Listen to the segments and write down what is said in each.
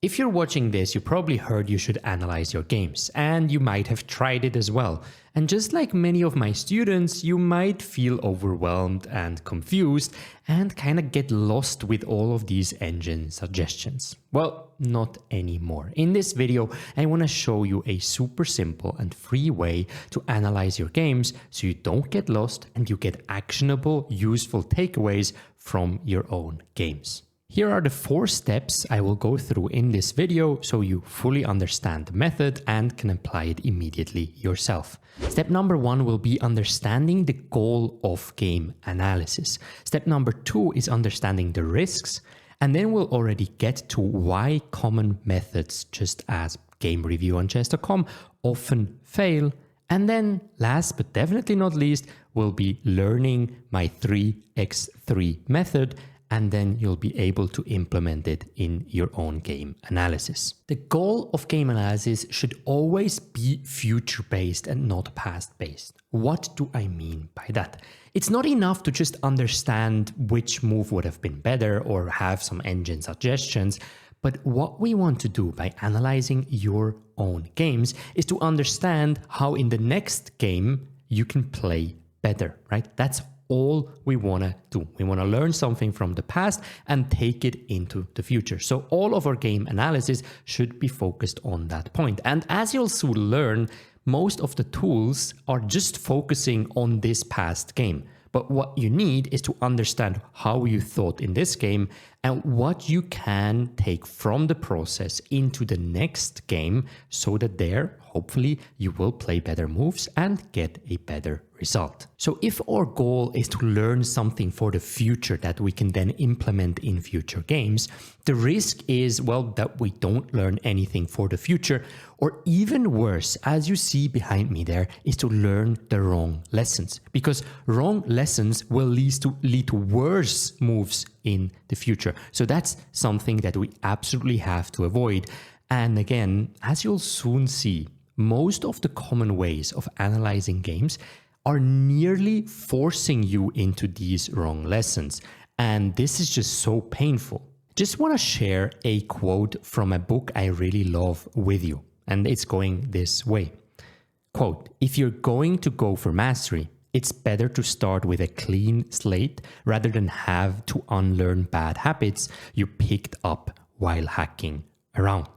If you're watching this, you probably heard you should analyze your games, and you might have tried it as well. And just like many of my students, you might feel overwhelmed and confused and kind of get lost with all of these engine suggestions. Well, not anymore. In this video, I want to show you a super simple and free way to analyze your games so you don't get lost and you get actionable, useful takeaways from your own games. Here are the 4 steps I will go through in this video so you fully understand the method and can apply it immediately yourself. Step number 1 will be understanding the goal of game analysis. Step number 2 is understanding the risks, and then we'll already get to why common methods, just as game review on chess.com, often fail. And then last but definitely not least, we'll be learning my 3x3 method, and then you'll be able to implement it in your own game analysis. The goal of game analysis should always be future-based and not past-based. What do I mean by that? It's not enough to just understand which move would have been better or have some engine suggestions, but what we want to do by analyzing your own games is to understand how in the next game you can play better, right? That's all we want to do. We want to learn something from the past and take it into the future. So all of our game analysis should be focused on that point. And as you'll soon learn, most of the tools are just focusing on this past game. But what you need is to understand how you thought in this game and what you can take from the process into the next game so that there, hopefully, you will play better moves and get a better result. So if our goal is to learn something for the future that we can then implement in future games, the risk is, well, that we don't learn anything for the future, or even worse, as you see behind me there, is to learn the wrong lessons, because wrong lessons will lead to worse moves in the future. So that's something that we absolutely have to avoid. And again, as you'll soon see, most of the common ways of analyzing games are nearly forcing you into these wrong lessons. And this is just so painful. Just want to share a quote from a book I really love with you. And it's going this way. Quote, "If you're going to go for mastery, it's better to start with a clean slate rather than have to unlearn bad habits you picked up while hacking around."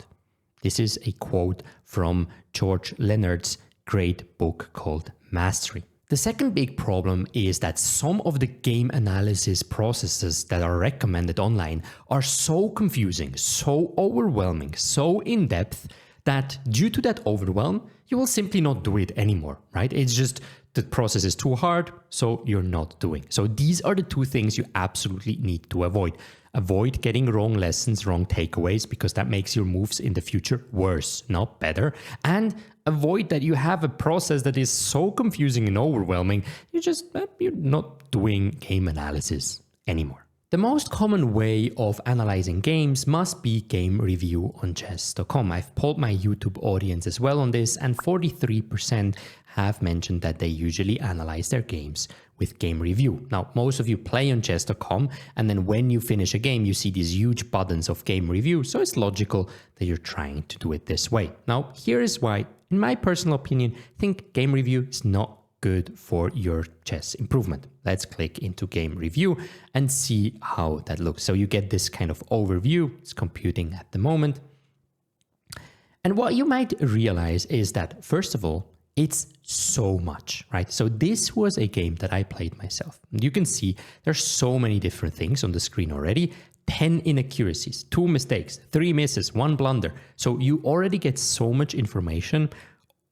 This is a quote from George Leonard's great book called Mastery. The second big problem is that some of the game analysis processes that are recommended online are so confusing, so overwhelming, so in-depth that due to that overwhelm, you will simply not do it anymore, right? It's just the process is too hard, so you're not doing. So these are the 2 things you absolutely need to avoid. Avoid getting wrong lessons, wrong takeaways, because that makes your moves in the future worse, not better. And avoid that you have a process that is so confusing and overwhelming, you're not doing game analysis anymore. The most common way of analyzing games must be game review on chess.com. I've polled my YouTube audience as well on this, and 43% have mentioned that they usually analyze their games with game review. Now, most of you play on chess.com, and then when you finish a game, you see these huge buttons of game review, so it's logical that you're trying to do it this way. Now, here is why, in my personal opinion, I think game review is not good for your chess improvement. Let's click into game review and see how that looks. So you get this kind of overview. It's computing at the moment. And what you might realize is that, first of all, it's so much, right? So this was a game that I played myself. You can see there's so many different things on the screen already. 10 inaccuracies, 2 mistakes, 3 misses, 1 blunder. So you already get so much information.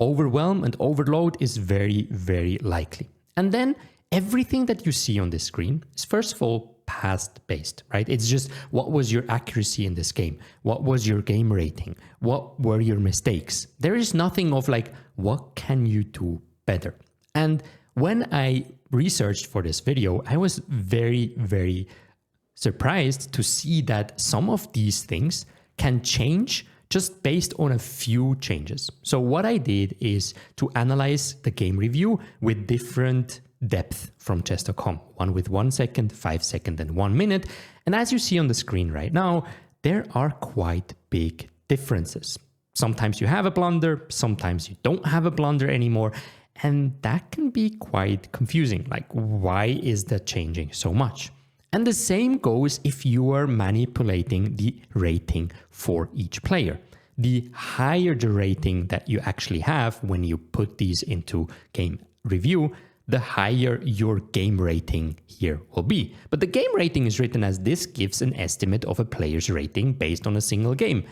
Overwhelm and overload is very, very likely. And then everything that you see on this screen is, first of all, past-based, right? It's just what was your accuracy in this game? What was your game rating? What were your mistakes? There is nothing of like, what can you do better? And when I researched for this video, I was very, very surprised to see that some of these things can change just based on a few changes. So what I did is to analyze the game review with different depth from chess.com, one with 1 second, 5 seconds, and 1 minute. And as you see on the screen right now, there are quite big differences. Sometimes you have a blunder, sometimes you don't have a blunder anymore, and that can be quite confusing. Like, why is that changing so much? And the same goes if you are manipulating the rating for each player. The higher the rating that you actually have when you put these into game review, the higher your game rating here will be. But the game rating is written as this gives an estimate of a player's rating based on a single game.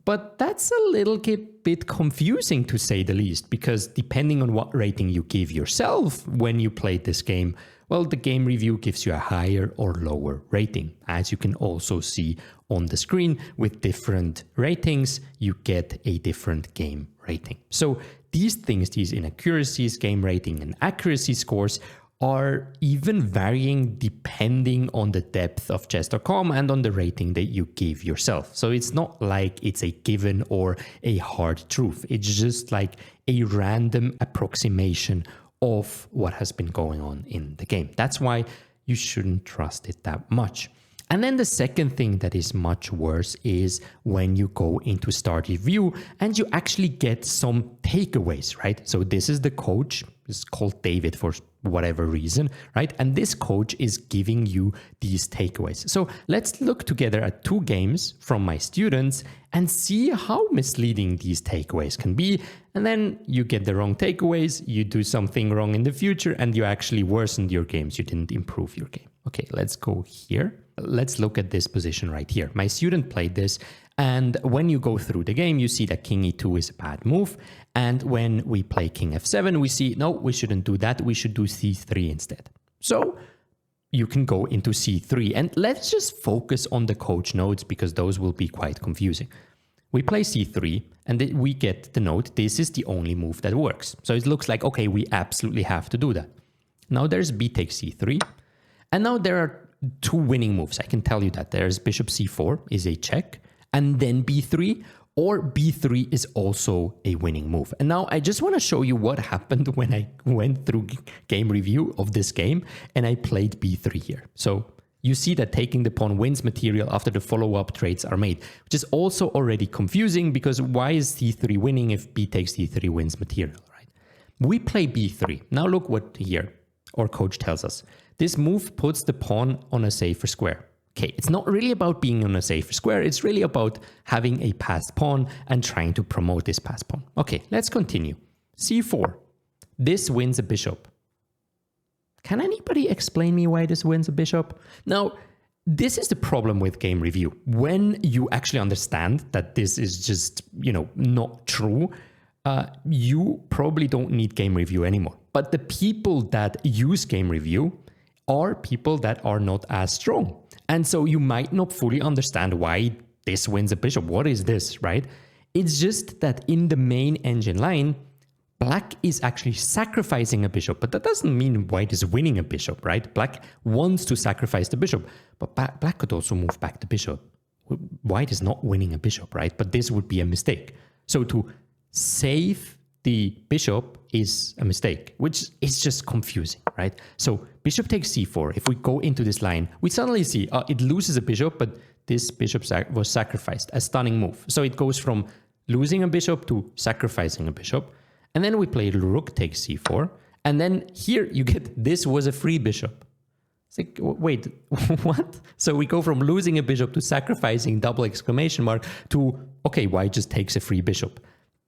But that's a little bit confusing, to say the least, because depending on what rating you give yourself when you played this game, well, the game review gives you a higher or lower rating. As you can also see on the screen, with different ratings, you get a different game rating. So these things, these inaccuracies, game rating, and accuracy scores are even varying depending on the depth of chess.com and on the rating that you give yourself. So it's not like it's a given or a hard truth. It's just like a random approximation of what has been going on in the game. That's why you shouldn't trust it that much. And then the second thing that is much worse is when you go into start review and you actually get some takeaways, right? So this is the coach, it's called David for whatever reason, right? And this coach is giving you these takeaways. So let's look together at 2 games from my students and see how misleading these takeaways can be. And then you get the wrong takeaways, you do something wrong in the future, and you actually worsened your games. You didn't improve your game. Okay, let's go here. Let's look at this position right here. My student played this, and when you go through the game, you see that king e2 is a bad move. And when we play king f7, we see, no, we shouldn't do that. We should do c3 instead. So you can go into c3. And let's just focus on the coach notes because those will be quite confusing. We play c3 and we get the note, this is the only move that works. So it looks like, okay, we absolutely have to do that. Now there's b takes c3. And now there are 2 winning moves. I can tell you that. There's bishop c4 is a check, and then b3, or b3 is also a winning move. And now I just want to show you what happened when I went through game review of this game and I played b3 here. So you see that taking the pawn wins material after the follow-up trades are made, which is also already confusing because why is c3 winning if b takes d3 wins material, right? We play b3. Now look what here our coach tells us. This move puts the pawn on a safer square. Okay, it's not really about being on a safer square. It's really about having a passed pawn and trying to promote this passed pawn. Okay, let's continue. c4. This wins a bishop. Can anybody explain me why this wins a bishop? Now, this is the problem with game review. When you actually understand that this is just, not true, you probably don't need game review anymore. But the people that use game review are people that are not as strong. And so you might not fully understand why this wins a bishop. What is this, right? It's just that in the main engine line, black is actually sacrificing a bishop, but that doesn't mean white is winning a bishop, right? Black wants to sacrifice the bishop, but black could also move back the bishop. White is not winning a bishop, right? But this would be a mistake. So to save the bishop is a mistake, which is just confusing, right? So bishop takes c4. If we go into this line, we suddenly see it loses a bishop, but this bishop was sacrificed, a stunning move. So it goes from losing a bishop to sacrificing a bishop. And then we play rook takes c4. And then here you get this was a free bishop. It's like, wait, what? So we go from losing a bishop to sacrificing double exclamation mark to, okay, white just takes a free bishop.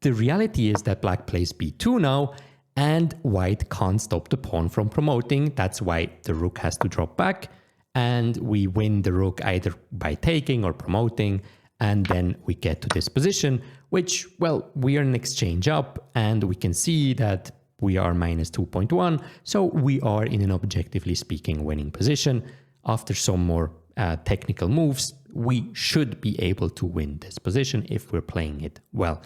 The reality is that black plays b2 now, and white can't stop the pawn from promoting. That's why the rook has to drop back, and we win the rook either by taking or promoting, and then we get to this position, which, well, we are an exchange up, and we can see that we are minus 2.1, so we are in an objectively speaking winning position. After some more technical moves, we should be able to win this position if we're playing it well.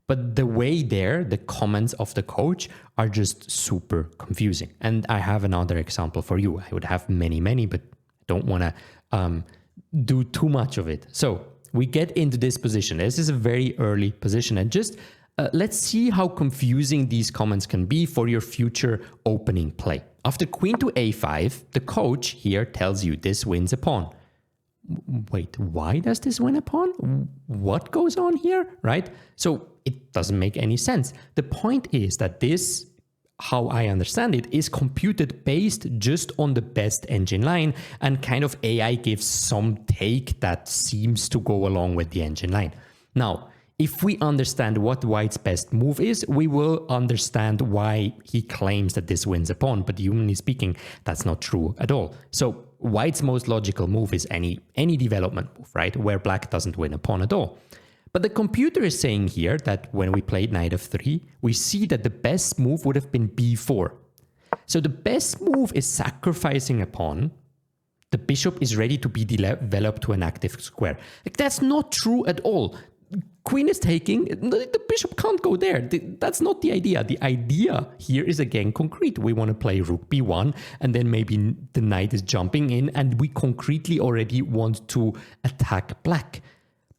But the way there, the comments of the coach are just super confusing. And I have another example for you. I would have many, but I don't want to do too much of it. So we get into this position. This is a very early position. And just let's see how confusing these comments can be for your future opening play. After queen to a5, the coach here tells you this wins a pawn. wait, why does this win a pawn? What goes on here, right? So it doesn't make any sense. The point is that this, how I understand it, is computed based just on the best engine line, and kind of AI gives some take that seems to go along with the engine line. Now, if we understand what White's best move is, we will understand why he claims that this wins a pawn, but humanly speaking, that's not true at all. So White's most logical move is any development move, right? Where Black doesn't win a pawn at all. But the computer is saying here that when we played knight f3, we see that the best move would have been b4. So the best move is sacrificing a pawn. The bishop is ready to be developed to an active square. Like, that's not true at all. Queen is taking, the bishop can't go there. That's not the idea. The idea here is again concrete. We want to play rook b1, and then maybe the knight is jumping in, and we concretely already want to attack black.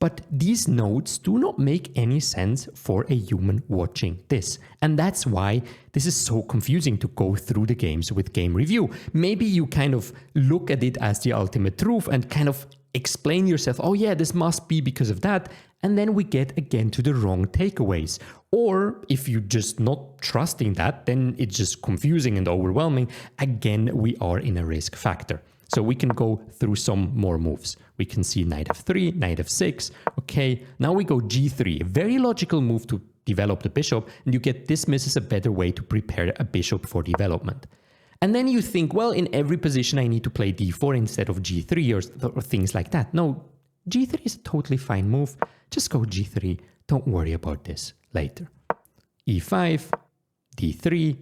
But these nodes do not make any sense for a human watching this. And that's why this is so confusing to go through the games with game review. Maybe you kind of look at it as the ultimate truth and kind of explain yourself, oh yeah, this must be because of that. And then we get again to the wrong takeaways. Or if you're just not trusting that, then it's just confusing and overwhelming. Again, we are in a risk factor. So we can go through some more moves. We can see knight f3, knight f6. Okay, now we go g3, a very logical move to develop the bishop. And you get dismiss as a better way to prepare a bishop for development. And then you think, well, in every position I need to play d4 instead of g3 or things like that. No, g3 is a totally fine move. Just go g3. Don't worry about this later. e5, d3,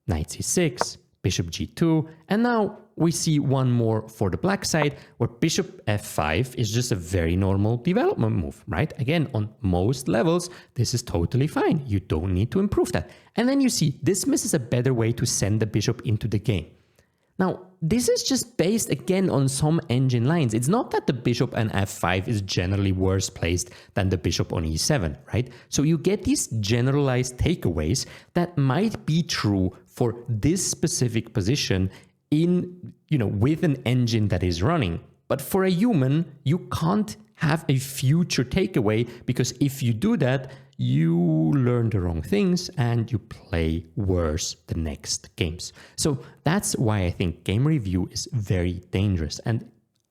knight c6, bishop g2, and now we see one more for the black side where bishop f5 is just a very normal development move, right? Again, on most levels, this is totally fine. You don't need to improve that. And then you see dismiss is a better way to send the bishop into the game. Now, this is just based again on some engine lines. It's not that the bishop on f5 is generally worse placed than the bishop on e7, right? So you get these generalized takeaways that might be true for this specific position in, with an engine that is running. But for a human, you can't have a future takeaway, because if you do that, you learn the wrong things and you play worse the next games. So that's why I think game review is very dangerous. And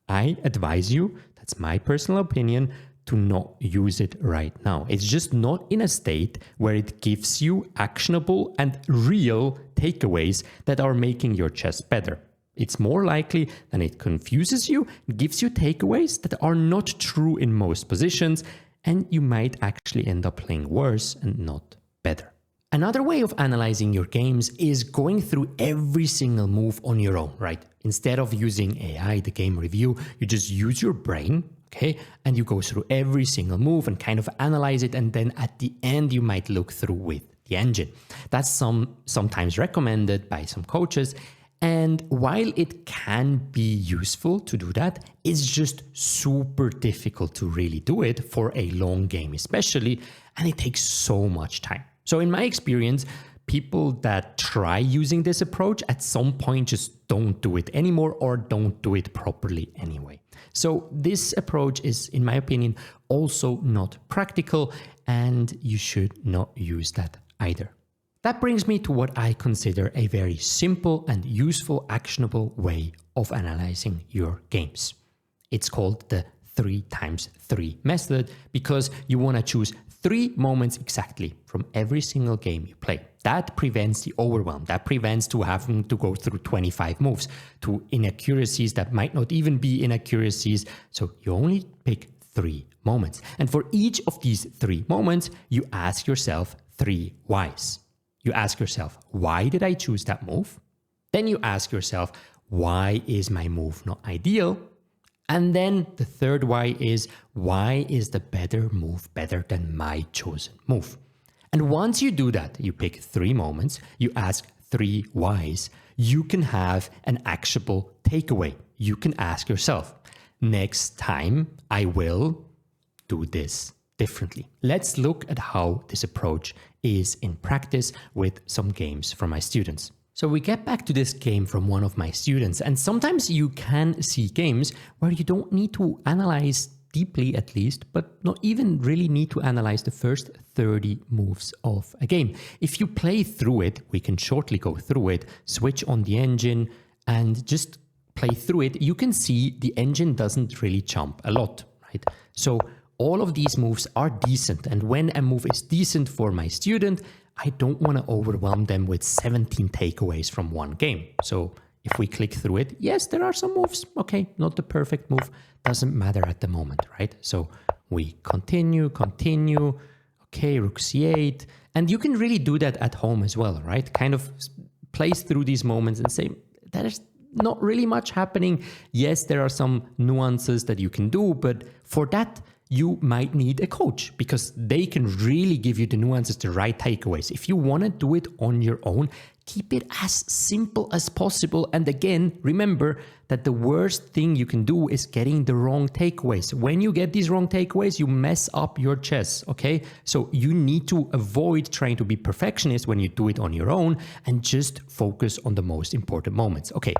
I advise you, that's my personal opinion, to not use it right now. It's just not in a state where it gives you actionable and real takeaways that are making your chess better. It's more likely that it confuses you, gives you takeaways that are not true in most positions, and you might actually end up playing worse and not better. Another way of analyzing your games is going through every single move on your own, right? Instead of using AI, the game review, you just use your brain, okay? And you go through every single move and kind of analyze it, and then at the end you might look through with the engine. That's sometimes recommended by some coaches. And while it can be useful to do that, it's just super difficult to really do it for a long game especially, and it takes so much time. So in my experience, people that try using this approach at some point just don't do it anymore or don't do it properly anyway. So this approach is, in my opinion, also not practical, and you should not use that either. That brings me to what I consider a very simple and useful, actionable way of analyzing your games. It's called the 3x3 method, because you want to choose 3 moments exactly from every single game you play. That prevents the overwhelm. That prevents to having to go through 25 moves, to inaccuracies that might not even be inaccuracies. So you only pick 3 moments. And for each of these 3 moments, you ask yourself 3 whys. You ask yourself, why did I choose that move? Then you ask yourself, why is my move not ideal? And then the third why is the better move better than my chosen move? And once you do that, you pick 3 moments, you ask 3 whys, you can have an actionable takeaway. You can ask yourself, next time I will do this differently. Let's look at how this approach is in practice with some games from my students. So we get back to this game from one of my students, and sometimes you can see games where you don't need to analyze deeply at least, but not even really need to analyze the first 30 moves of a game. If you play through it, we can shortly go through it, switch on the engine and just play through it, you can see the engine doesn't really jump a lot, right? So all of these moves are decent, and when a move is decent for my student, I don't want to overwhelm them with 17 takeaways from one game. So if we click through it, yes, there are some moves. Okay, not the perfect move. Doesn't matter at the moment, right? So we continue. Okay, rook c8. And you can really do that at home as well, right? Kind of place through these moments and say, there's not really much happening. Yes, there are some nuances that you can do, but for that, you might need a coach because they can really give you the nuances, the right takeaways. If you want to do it on your own, keep it as simple as possible. And again, remember that the worst thing you can do is getting the wrong takeaways. When you get these wrong takeaways, you mess up your chess, okay? So you need to avoid trying to be perfectionist when you do it on your own and just focus on the most important moments. Okay,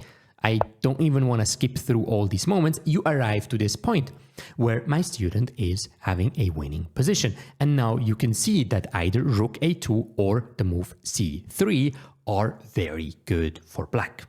I don't even want to skip through all these moments. You arrive to this point where my student is having a winning position. And now you can see that either rook a2 or the move c3 are very good for black.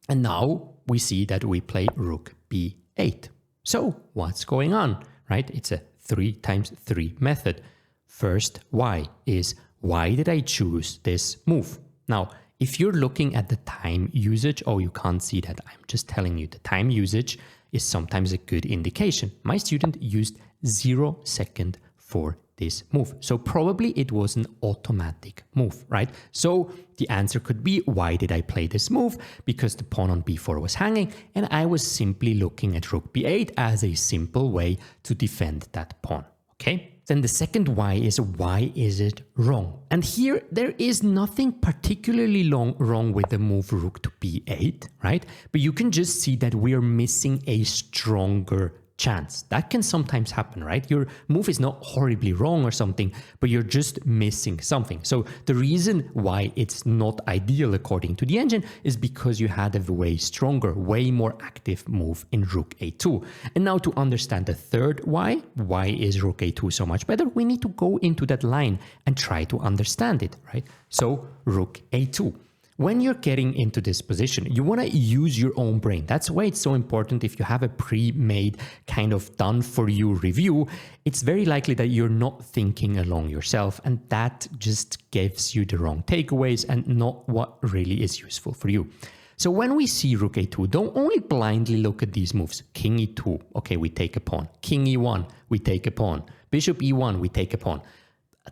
And now we see that we play rook b8. So what's going on, right? It's a 3x3 method. First why is, why did I choose this move? Now, if you're looking at the time usage, oh, you can't see that. I'm just telling you the time usage is sometimes a good indication. My student used 0 second for this move. So probably it was an automatic move, right? So the answer could be, why did I play this move? Because the pawn on b4 was hanging and I was simply looking at rook b8 as a simple way to defend that pawn, okay? Then the second why is it wrong? And here there is nothing particularly wrong with the move rook to b8, right? But you can just see that we are missing a stronger chance. That can sometimes happen, right? Your move is not horribly wrong or something, but you're just missing something. So the reason why it's not ideal according to the engine is because you had a way stronger, way more active move in rook a2. And now to understand the third why is rook a2 so much better? We need to go into that line and try to understand it, right? So rook a2. When you're getting into this position, you want to use your own brain. That's why it's so important. If you have a pre-made kind of done for you review, it's very likely that you're not thinking along yourself, and that just gives you the wrong takeaways and not what really is useful for you. So when we see rook a2, don't only blindly look at these moves. King e2, okay, we take a pawn. King e1, we take a pawn. Bishop e1, we take a pawn.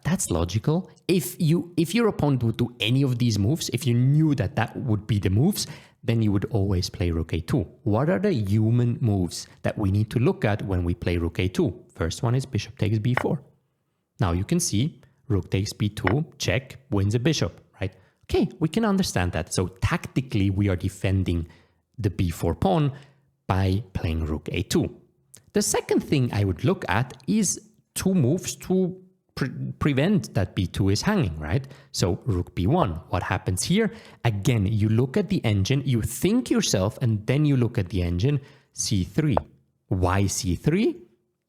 That's logical. If your opponent would do any of these moves, if you knew that that would be the moves, then you would always play rook a2. What are the human moves that we need to look at when we play rook a2? First one is bishop takes b4. Now you can see rook takes b2, check, wins a bishop, right? Okay, we can understand that. So tactically, we are defending the b4 pawn by playing rook a2. The second thing I would look at is two moves to prevent that b2 is hanging, right? So rook b1, what happens here? Again, you look at the engine, you think yourself, and then you look at the engine, c3. Why c3?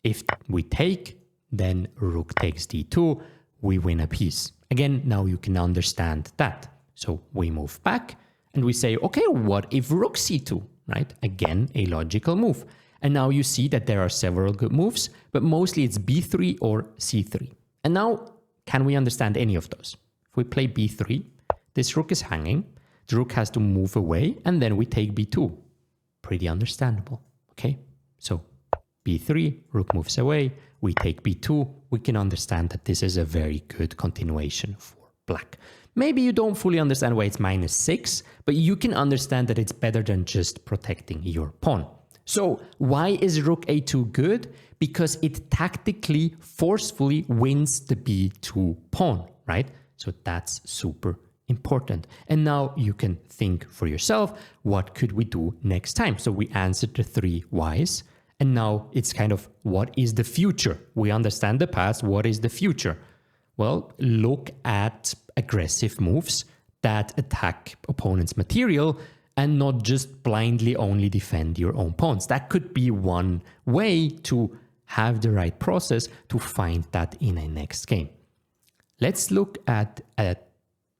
If we take, then rook takes d2, we win a piece. Again, now you can understand that. So we move back and we say, okay, what if rook c2, right? Again, a logical move. And now you see that there are several good moves, but mostly it's b3 or c3. And now, can we understand any of those? If we play b3, this rook is hanging, the rook has to move away, and then we take b2. Pretty understandable, okay? So b3, rook moves away, we take b2, we can understand that this is a very good continuation for black. Maybe you don't fully understand why it's -6, but you can understand that it's better than just protecting your pawn. So why is rook a2 good? Because it tactically, forcefully wins the b2 pawn, right? So that's super important. And now you can think for yourself, what could we do next time? So we answered the 3 whys. And now it's kind of, what is the future? We understand the past, what is the future? Well, look at aggressive moves that attack opponent's material and not just blindly only defend your own pawns. That could be one way to have the right process to find that in a next game. Let's look at a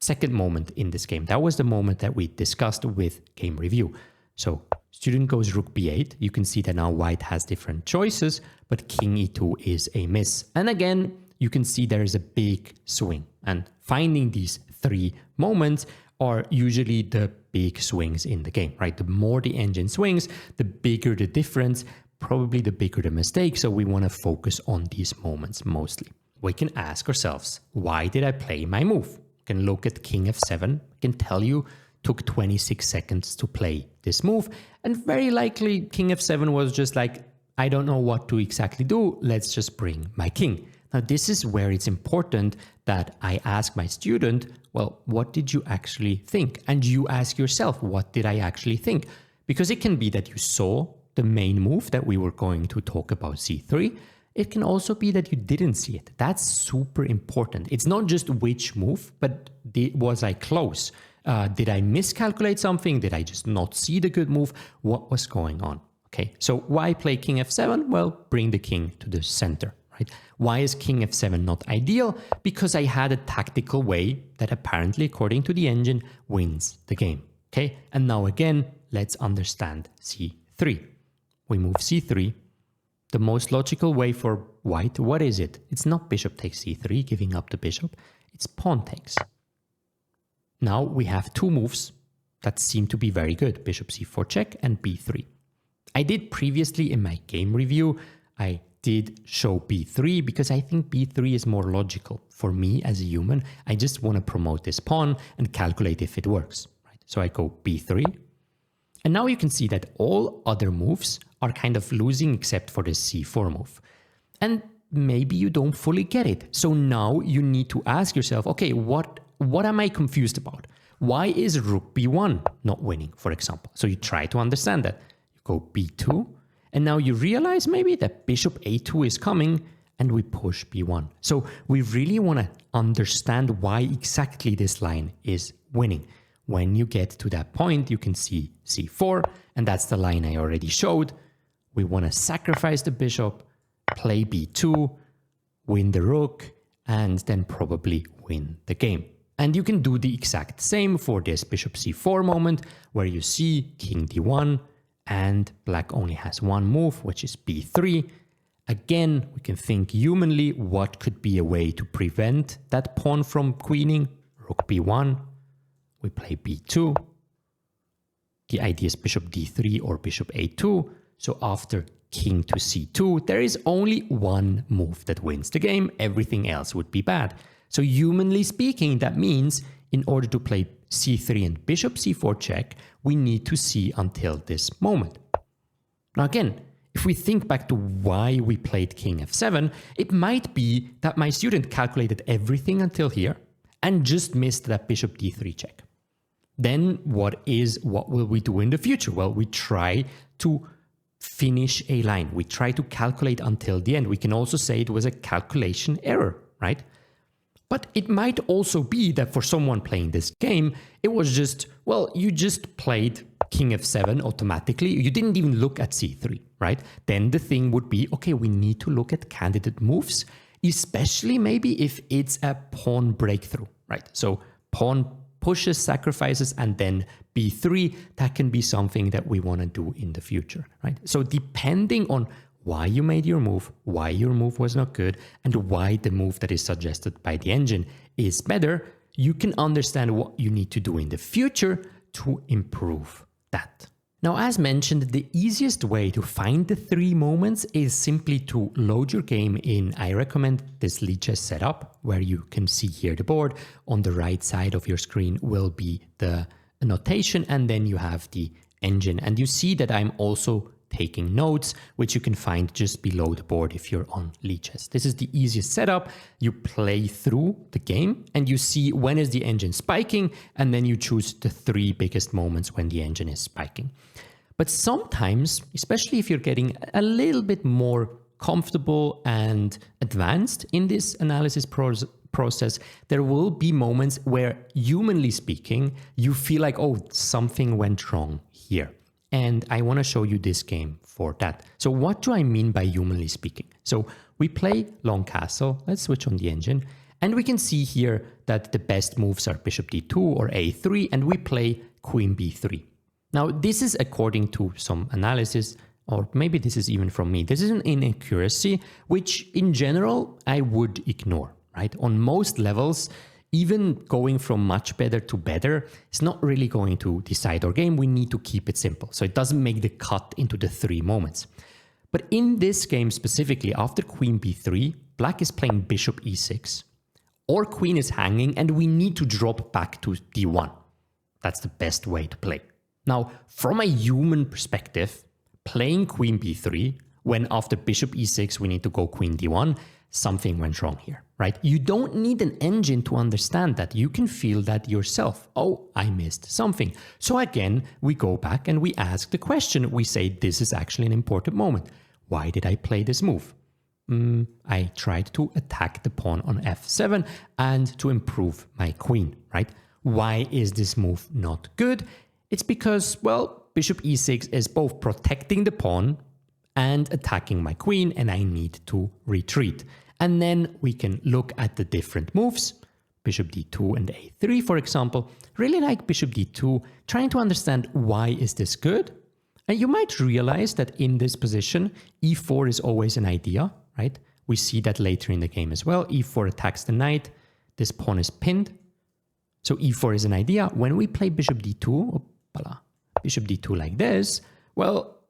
second moment in this game. That was the moment that we discussed with game review. So student goes rook b8. You can see that now white has different choices, but king e2 is a miss. And again, you can see there is a big swing. And finding these three moments are usually the big swings in the game, right? The more the engine swings, the bigger the difference, probably the bigger the mistake. So we want to focus on these moments mostly. We can ask ourselves, why did I play my move? We can look at king f7. I can tell you took 26 seconds to play this move. And very likely king f7 was just like, I don't know what to exactly do. Let's just bring my king. Now, this is where it's important that I ask my student, well, what did you actually think? And you ask yourself, what did I actually think? Because it can be that you saw the main move that we were going to talk about, c3. It can also be that you didn't see it. That's super important. It's not just which move, but was I close? Did I miscalculate something? Did I just not see the good move? What was going on? Okay, so why play king f7? Well, bring the king to the center, right? Why is king f7 not ideal? Because I had a tactical way that apparently, according to the engine, wins the game. Okay, and now again, let's understand c3. We move c3. The most logical way for white, what is it? It's not bishop takes c3, giving up the bishop. It's pawn takes. Now we have two moves that seem to be very good. Bishop c4 check and b3. I did previously in my game review, I did show b3 because I think b3 is more logical. For me as a human, I just want to promote this pawn and calculate if it works. Right? So I go b3. And now you can see that all other moves are kind of losing except for the c4 move. And maybe you don't fully get it. So now you need to ask yourself, okay, what am I confused about? Why is rook b1 not winning, for example? So you try to understand that. You go b2, and now you realize maybe that bishop a2 is coming, and we push b1. So we really want to understand why exactly this line is winning. When you get to that point, you can see c4, and that's the line I already showed. We want to sacrifice the bishop, play b2, win the rook, and then probably win the game. And you can do the exact same for this bishop c4 moment, where you see king d1, and black only has one move, which is b3. Again, we can think humanly, what could be a way to prevent that pawn from queening? Rook b1. We play b2. The idea is bishop d3 or bishop a2. So after king to c2, there is only one move that wins the game. Everything else would be bad. So humanly speaking, that means in order to play c3 and bishop c4 check, we need to see until this moment. Now again, if we think back to why we played king f7, it might be that my student calculated everything until here and just missed that bishop d3 check. Then what will we do in the future? Well, we try to finish a line. We try to calculate until the end. We can also say it was a calculation error, right? But it might also be that for someone playing this game, it was just, well, you just played king f7 automatically. You didn't even look at c3, right? Then the thing would be, okay, we need to look at candidate moves, especially maybe if it's a pawn breakthrough, right? So pawn pushes, sacrifices, and then b3, that can be something that we want to do in the future, right? So depending on why you made your move, why your move was not good, and why the move that is suggested by the engine is better, you can understand what you need to do in the future to improve that. Now, as mentioned, the easiest way to find the three moments is simply to load your game in, I recommend this Lichess setup, where you can see here the board. On the right side of your screen will be the notation, and then you have the engine. And you see that I'm also taking notes, which you can find just below the board if you're on Lichess. This is the easiest setup. You play through the game and you see when is the engine spiking, and then you choose the three biggest moments when the engine is spiking. But sometimes, especially if you're getting a little bit more comfortable and advanced in this analysis process, there will be moments where, humanly speaking, you feel like, oh, something went wrong here. And I want to show you this game for that. So what do I mean by humanly speaking? So we play long castle. Let's switch on the engine. And we can see here that the best moves are bishop d2 or a3, and we play queen b3. Now, this is according to some analysis, or maybe this is even from me. This is an inaccuracy, which in general, I would ignore, right? On most levels, even going from much better to better is not really going to decide our game. We need to keep it simple, so it doesn't make the cut into the 3 moments. But in this game specifically, after queen b3, black is playing bishop e6, or queen is hanging, and we need to drop back to d1. That's the best way to play. Now, from a human perspective, playing queen b3, when after bishop e6 we need to go queen d1, something went wrong here, right? You don't need an engine to understand that. You can feel that yourself. Oh, I missed something. So again, we go back and we ask the question. We say, this is actually an important moment. Why did I play this move? I tried to attack the pawn on f7 and to improve my queen, right? Why is this move not good? It's because, well, bishop e6 is both protecting the pawn and attacking my queen, and I need to retreat. And then we can look at the different moves, bishop d2 and a3, for example. Really like bishop d2, trying to understand why is this good? And you might realize that in this position, e4 is always an idea, right? We see that later in the game as well. e4 attacks the knight. This pawn is pinned. So e4 is an idea. When we play bishop d2, bishop d2 like this, well,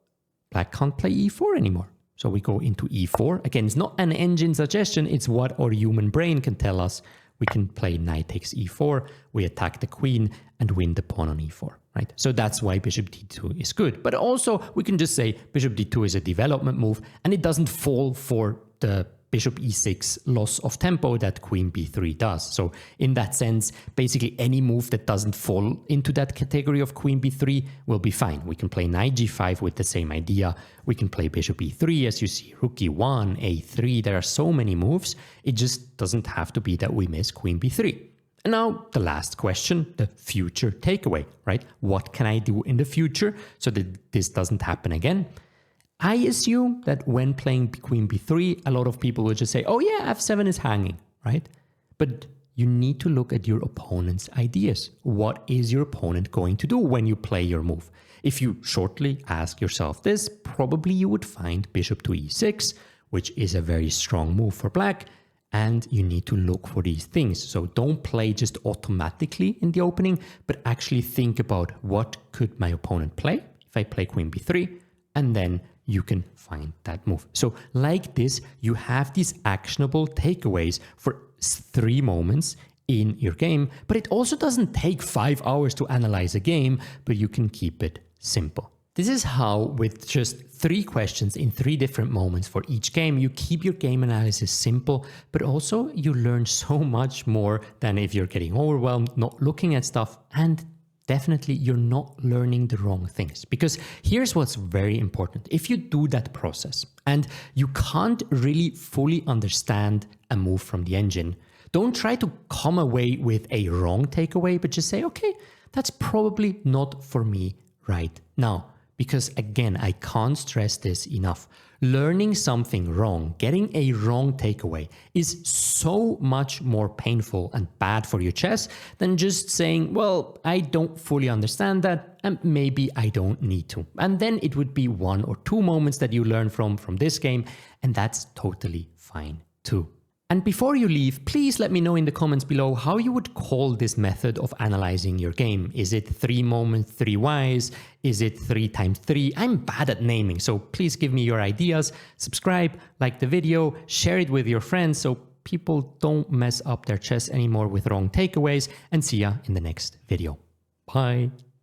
black can't play e4 anymore. So we go into e4. Again, it's not an engine suggestion. It's what our human brain can tell us. We can play knight takes e4. We attack the queen and win the pawn on e4, right? So that's why bishop d2 is good. But also we can just say bishop d2 is a development move, and it doesn't fall for the bishop e6 loss of tempo that queen b3 does. So in that sense, basically any move that doesn't fall into that category of queen b3 will be fine. We can play knight g5 with the same idea. We can play bishop e3, as you see, rook e1, a3. There are so many moves. It just doesn't have to be that we miss queen b3. And now the last question, the future takeaway, right? What can I do in the future so that this doesn't happen again? I assume that when playing queen b3, a lot of people will just say, oh yeah, f7 is hanging, right? But you need to look at your opponent's ideas. What is your opponent going to do when you play your move? If you shortly ask yourself this, probably you would find bishop to e6, which is a very strong move for black, and you need to look for these things. So don't play just automatically in the opening, but actually think about what could my opponent play if I play queen b3, and then you can find that move. So like this, you have these actionable takeaways for 3 moments in your game, but it also doesn't take 5 hours to analyze a game, but you can keep it simple. This is how, with just 3 questions in 3 different moments for each game, you keep your game analysis simple, but also you learn so much more than if you're getting overwhelmed, not looking at stuff, and definitely you're not learning the wrong things. Because here's what's very important. If you do that process and you can't really fully understand a move from the engine, don't try to come away with a wrong takeaway, but just say, okay, that's probably not for me right now. Because again, I can't stress this enough. Learning something wrong, getting a wrong takeaway is so much more painful and bad for your chess than just saying, well, I don't fully understand that and maybe I don't need to. And then it would be 1 or 2 moments that you learn from this game, and that's totally fine too. And before you leave, please let me know in the comments below how you would call this method of analyzing your game. Is it 3 moments, 3 whys? Is it 3 times 3? I'm bad at naming, so please give me your ideas. Subscribe, like the video, share it with your friends so people don't mess up their chess anymore with wrong takeaways, and see ya in the next video. Bye.